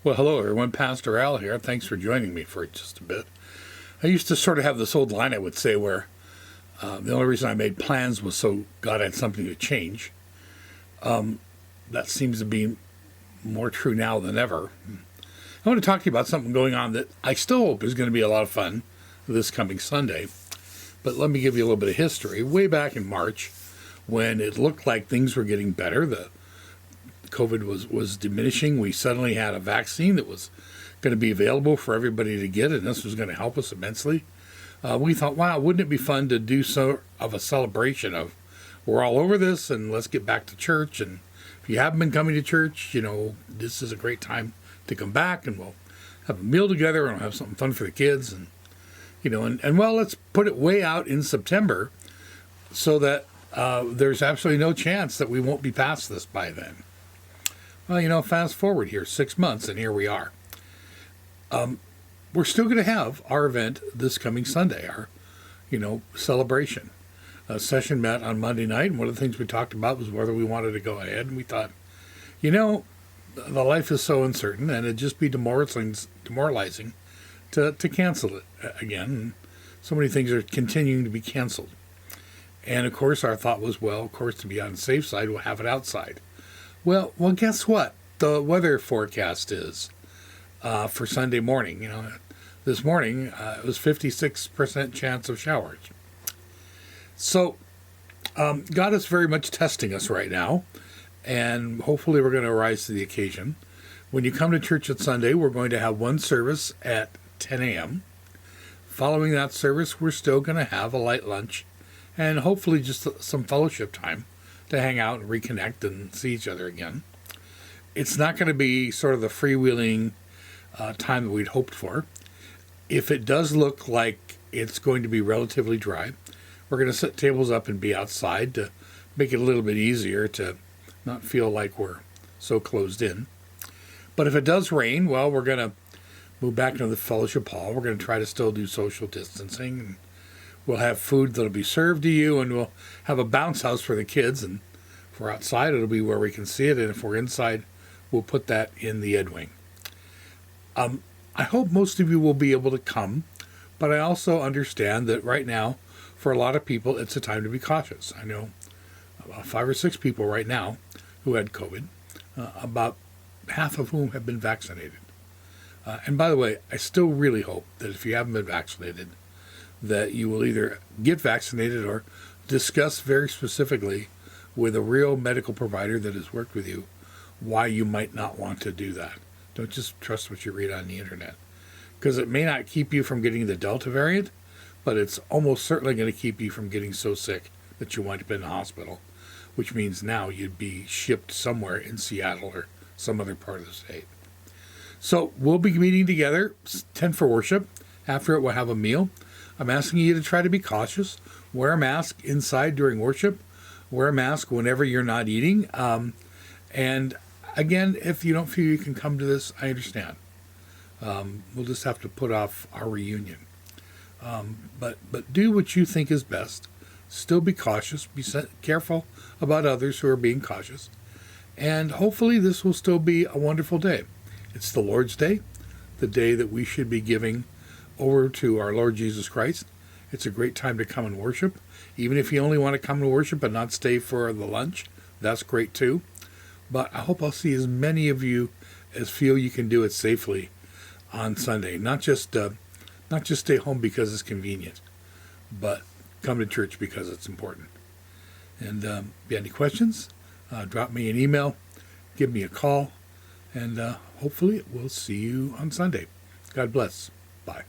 Well, hello everyone. Pastor Al here. Thanks for joining me for just a bit. I used to sort of have this old line I would say where the only reason I made plans was so God had something to change. That seems to be more true now than ever. I want to talk to you about something going on that I still hope is going to be a lot of fun this coming Sunday. But let me give you a little bit of history. Way back in March, when it looked like things were getting better, the COVID was diminishing, we suddenly had a vaccine that was going to be available for everybody to get, and this was going to help us immensely. We thought, wow, wouldn't it be fun to do so of a celebration of we're all over this and let's get back to church. And if you haven't been coming to church, this is a great time to come back and we'll have a meal together and we'll have something fun for the kids. And well, let's put it way out in September so that there's absolutely no chance that we won't be past this by then. Well, fast forward here 6 months, and here we are. We're still going to have our event this coming Sunday, our, celebration. Session met on Monday night, and one of the things we talked about was whether we wanted to go ahead, and we thought, the life is so uncertain, and it'd just be demoralizing to cancel it again. And so many things are continuing to be canceled. And, of course, our thought was, to be on the safe side, we'll have it outside. Well, guess what? The weather forecast is for Sunday morning. This morning it was 56% chance of showers. So God is very much testing us right now, and hopefully we're going to rise to the occasion. When you come to church at Sunday, we're going to have one service at 10 a.m. Following that service, we're still going to have a light lunch and hopefully just some fellowship time to hang out and reconnect and see each other again. It's not going to be sort of the freewheeling time that we'd hoped for. If it does look like it's going to be relatively dry, we're going to set tables up and be outside to make it a little bit easier to not feel like we're so closed in. But if it does rain, we're going to move back into the fellowship hall. We're going to try to still do social distancing, and we'll have food that'll be served to you, and we'll have a bounce house for the kids. And if we're outside, it'll be where we can see it. And if we're inside, we'll put that in the Ed Wing. I hope most of you will be able to come, but I also understand that right now, for a lot of people, it's a time to be cautious. I know about 5 or 6 people right now who had COVID, about half of whom have been vaccinated. And by the way, I still really hope that if you haven't been vaccinated, that you will either get vaccinated or discuss very specifically with a real medical provider that has worked with you why you might not want to do that. Don't just trust what you read on the internet, because it may not keep you from getting the Delta variant, but it's almost certainly going to keep you from getting so sick that you wind up in the hospital, which means now you'd be shipped somewhere in Seattle or some other part of the state. So we'll be meeting together, 10 for worship. After it, we'll have a meal. I'm asking you to try to be cautious. Wear a mask inside during worship. Wear a mask whenever you're not eating. And again, if you don't feel you can come to this, I understand. We'll just have to put off our reunion. But do what you think is best. Still be cautious. Be careful about others who are being cautious. And hopefully this will still be a wonderful day. It's the Lord's Day, the day that we should be giving over to our Lord Jesus Christ. It's a great time to come and worship. Even if you only want to come to worship and not stay for the lunch, that's great too. But I hope I'll see as many of you as feel you can do it safely on Sunday. Not just stay home because it's convenient, but come to church because it's important. And if you have any questions, drop me an email, give me a call, and hopefully we'll see you on Sunday. God bless. Bye.